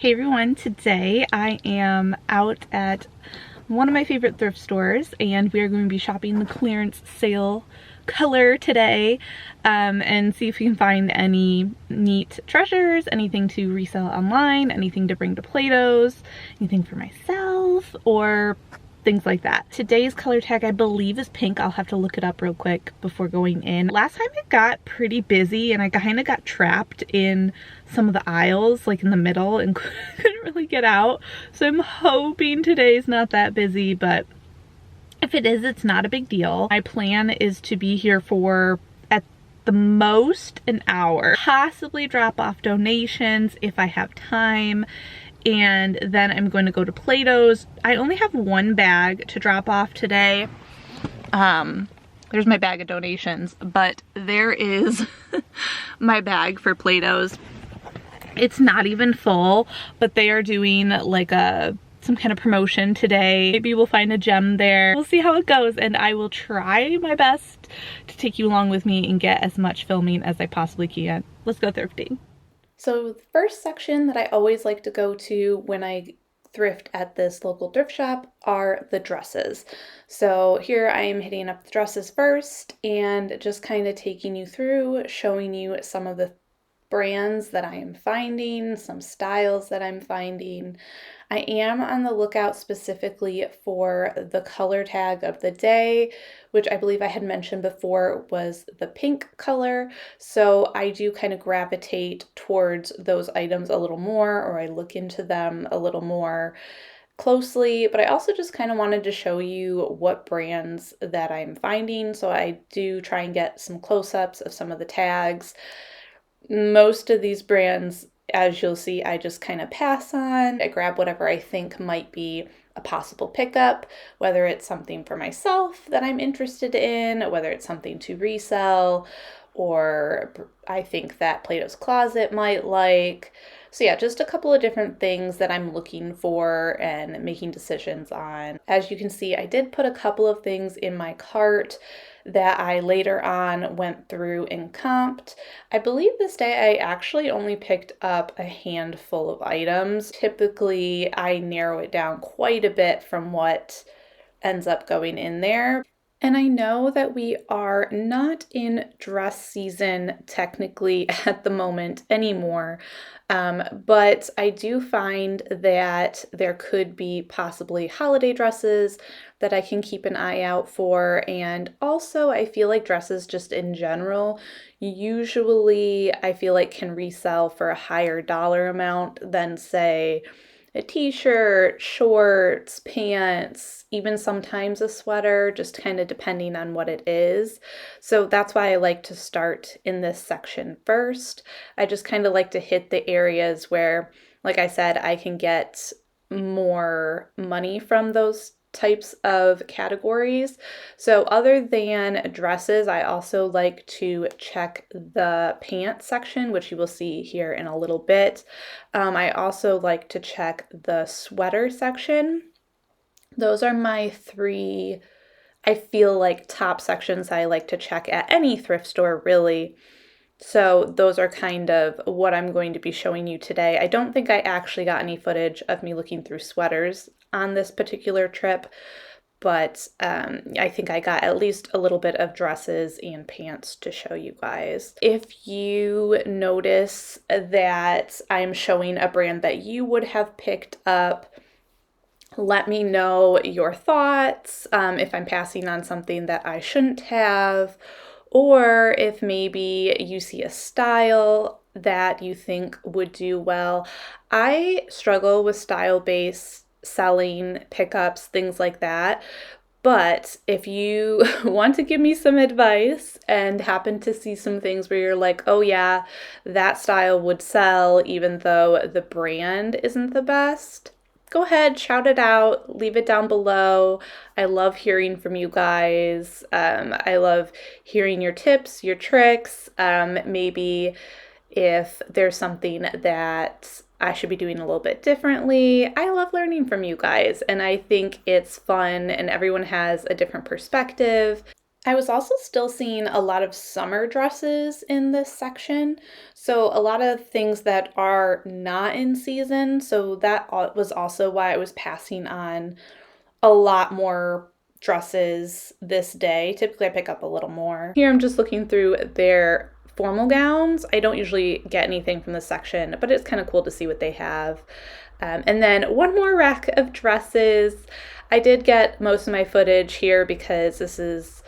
Hey everyone, today I am out at one of my favorite thrift stores and we are going to be shopping the clearance sale color today and see if we can find any neat treasures, anything to resell online, anything to bring to Plato's, anything for myself, or things like that. Today's color tag I believe is pink. I'll have to look it up real quick before going in. Last time it got pretty busy and I kind of got trapped in some of the aisles, like in the middle, and couldn't really get out. So I'm hoping today's not that busy, but if it is, it's not a big deal. My plan is to be here for at the most an hour, possibly drop off donations if I have time. And then I'm going to go to Plato's. I only have one bag to drop off today. There's my bag of donations, but there is my bag for Plato's. It's not even full, but they are doing like some kind of promotion today. Maybe we'll find a gem there. We'll see how it goes, and I will try my best to take you along with me and get as much filming as I possibly can. Let's go thrifting. So the first section that I always like to go to when I thrift at this local thrift shop are the dresses. So here I am hitting up the dresses first and just kind of taking you through, showing you some of the brands that I am finding, some styles that I'm finding. I am on the lookout specifically for the color tag of the day, which I believe I had mentioned before was the pink color. So I do kind of gravitate towards those items a little more, or I look into them a little more closely, but I also just kind of wanted to show you what brands that I'm finding. So I do try and get some close-ups of some of the tags. Most of these brands, as you'll see, I just kind of pass on. I grab whatever I think might be a possible pickup, whether it's something for myself that I'm interested in, whether it's something to resell, or I think that Plato's Closet might like. So yeah, just a couple of different things that I'm looking for and making decisions on. As you can see, I did put a couple of things in my cart that I later on went through and comped. I believe this day I actually only picked up a handful of items. Typically, I narrow it down quite a bit from what ends up going in there. And I know that we are not in dress season technically at the moment anymore, but I do find that there could be possibly holiday dresses that I can keep an eye out for. And also I feel like dresses just in general, usually I feel like can resell for a higher dollar amount than say a t-shirt, shorts, pants, even sometimes a sweater, just kind of depending on what it is. So that's why I like to start in this section first. I just kind of like to hit the areas where, like I said, I can get more money from those types of categories. So other than dresses, I also like to check the pants section, which you will see here in a little bit. I also like to check the sweater section. Those are my three, I feel like, top sections I like to check at any thrift store, really. So those are kind of what I'm going to be showing you today. I don't think I actually got any footage of me looking through sweaters on this particular trip, but I think I got at least a little bit of dresses and pants to show you guys. If you notice that I'm showing a brand that you would have picked up, let me know your thoughts, if I'm passing on something that I shouldn't have, or if maybe you see a style that you think would do well. I struggle with style-based selling, pickups, things like that. But if you want to give me some advice and happen to see some things where you're like, oh yeah, that style would sell even though the brand isn't the best, go ahead, shout it out, leave it down below. I love hearing from you guys. I love hearing your tips, your tricks, maybe if there's something that I should be doing a little bit differently. I love learning from you guys, and I think it's fun, and everyone has a different perspective. I was also still seeing a lot of summer dresses in this section, so a lot of things that are not in season, so that was also why I was passing on a lot more dresses this day. Typically I pick up a little more. Here I'm just looking through their formal gowns. I don't usually get anything from this section, but it's kind of cool to see what they have. And then one more rack of dresses. I did get most of my footage here because this is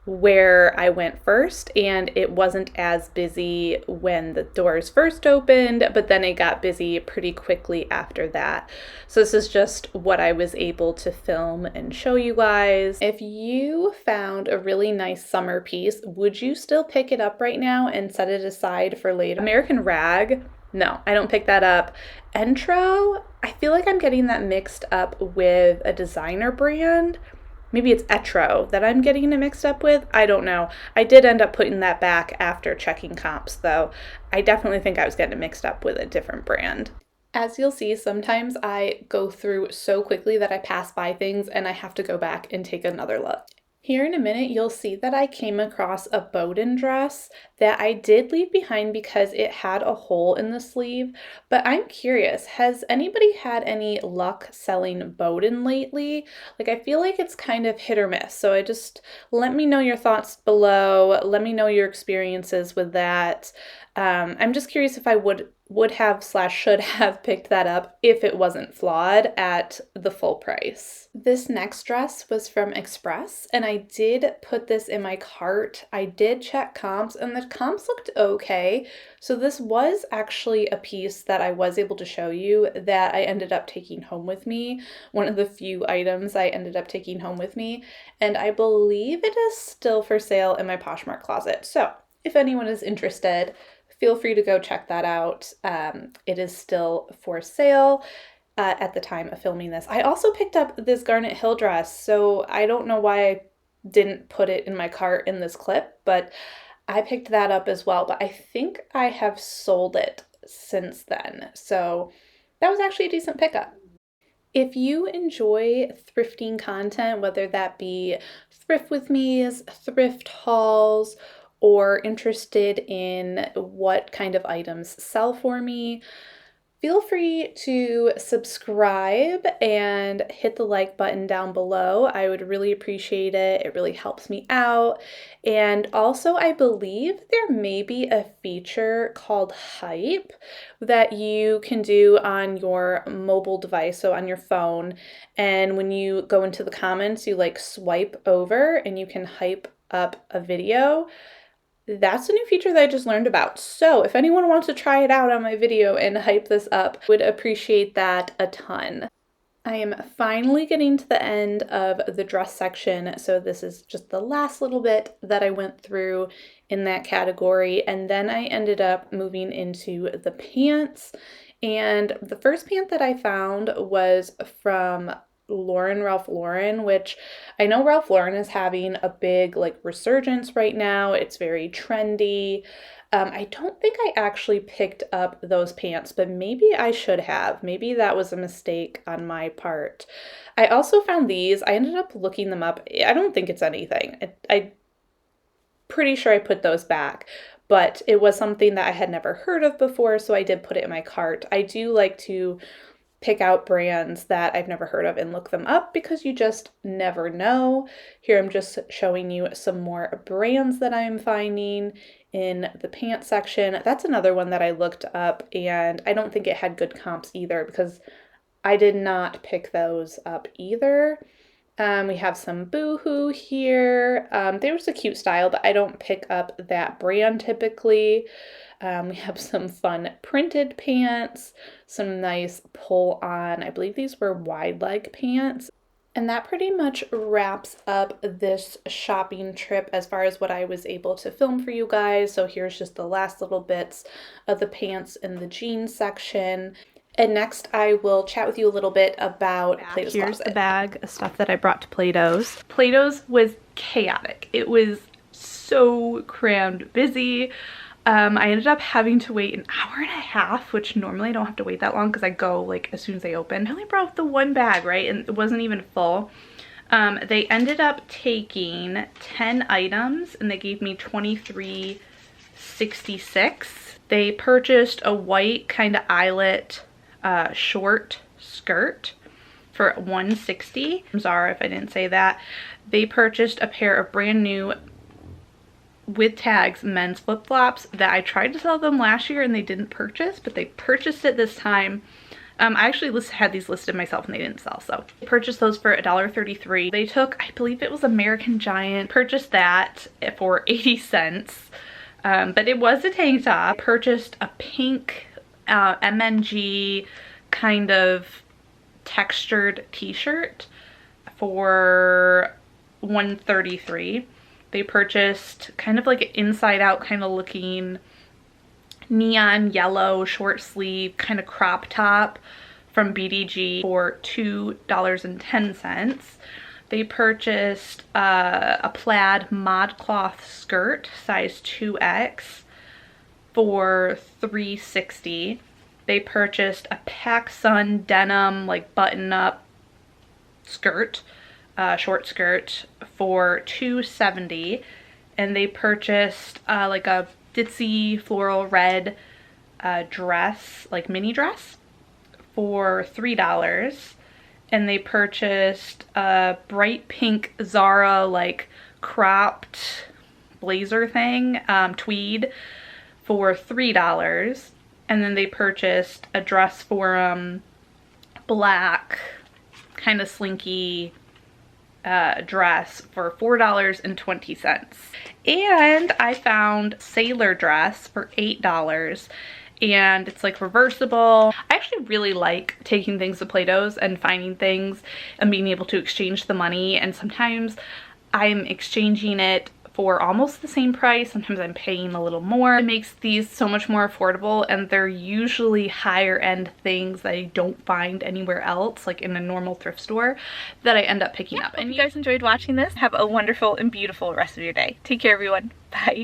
where I went first, and it wasn't as busy when the doors first opened, but then it got busy pretty quickly after that. So this is just what I was able to film and show you guys. If you found a really nice summer piece, would you still pick it up right now and set it aside for later? American Rag, no, I don't pick that up. Entro, I feel like I'm getting that mixed up with a designer brand. Maybe it's Etro that I'm getting it mixed up with. I don't know. I did end up putting that back after checking comps, though. I definitely think I was getting it mixed up with a different brand. As you'll see, sometimes I go through so quickly that I pass by things and I have to go back and take another look. Here in a minute, you'll see that I came across a Bowden dress that I did leave behind because it had a hole in the sleeve, but I'm curious, has anybody had any luck selling Bowden lately? Like, I feel like it's kind of hit or miss, so let me know your thoughts below. Let me know your experiences with that. I'm just curious if I would have / should have picked that up if it wasn't flawed at the full price. This next dress was from Express, and I did put this in my cart. I did check comps, and the comps looked okay. So this was actually a piece that I was able to show you that I ended up taking home with me. One of the few items I ended up taking home with me, and I believe it is still for sale in my Poshmark closet. So if anyone is interested, feel free to go check that out. It is still for sale at the time of filming this. I also picked up this Garnet Hill dress, so I don't know why I didn't put it in my cart in this clip, but I picked that up as well, but I think I have sold it since then. So that was actually a decent pickup. If you enjoy thrifting content, whether that be thrift with me's, thrift hauls, or interested in what kind of items sell for me, feel free to subscribe and hit the like button down below. I would really appreciate it. It really helps me out. And also, I believe there may be a feature called Hype that you can do on your mobile device, so on your phone. And when you go into the comments, you like swipe over and you can hype up a video. That's a new feature that I just learned about. So if anyone wants to try it out on my video and hype this up, would appreciate that a ton. I am finally getting to the end of the dress section, so this is just the last little bit that I went through in that category, and then I ended up moving into the pants. And the first pant that I found was from Ralph Lauren, which I know Ralph Lauren is having a big like resurgence right now. It's very trendy. I don't think I actually picked up those pants, but maybe I should have. Maybe that was a mistake on my part. I also found these. I ended up looking them up. I don't think it's anything. I'm pretty sure I put those back, but it was something that I had never heard of before, so I did put it in my cart. I do like to pick out brands that I've never heard of and look them up because you just never know. Here I'm just showing you some more brands that I'm finding in the pants section. That's another one that I looked up, and I don't think it had good comps either because I did not pick those up either. We have some Boohoo here. There's a cute style, but I don't pick up that brand typically. We have some fun printed pants, some nice pull on, I believe these were wide leg pants. And that pretty much wraps up this shopping trip as far as what I was able to film for you guys. So here's just the last little bits of the pants and the jeans section. And next I will chat with you a little bit about Plato's Closet. Here's the bag of stuff that I brought to Plato's. Plato's was chaotic. It was so crammed busy. I ended up having to wait an hour and a half, which normally I don't have to wait that long because I go like as soon as they open. I only brought the one bag, right? And it wasn't even full. They ended up taking 10 items and they gave me $23.66. They purchased a white kind of eyelet short skirt for $160. I'm sorry if I didn't say that. They purchased a pair of brand new with tags men's flip-flops that I tried to sell them last year and they didn't purchase, but they purchased it this time. I actually had these listed myself and they didn't sell, so I purchased those for $1.33. They took, I believe it was American Giant, purchased that for 80 cents. But it was a tank top. Purchased a pink MNG kind of textured t-shirt for $1.33. They purchased kind of like an inside out kind of looking neon yellow short sleeve kind of crop top from BDG for $2.10. They purchased a plaid ModCloth skirt size 2X for $3.60. They purchased a PacSun denim like button up skirt, short skirt for $2.70. And they purchased like a ditzy floral red dress, like mini dress, for $3. And they purchased a bright pink Zara like cropped blazer thing, tweed, for $3. And then they purchased a dress for black kind of slinky dress for $4.20. And I found sailor dress for $8. And it's like reversible. I actually really like taking things to Plato's and finding things and being able to exchange the money, and sometimes I'm exchanging it for almost the same price, sometimes I'm paying a little more. It makes these so much more affordable, and they're usually higher end things that I don't find anywhere else, like in a normal thrift store, that I end up picking up. And you guys enjoyed watching this. Have a wonderful and beautiful rest of your day. Take care, everyone. Bye.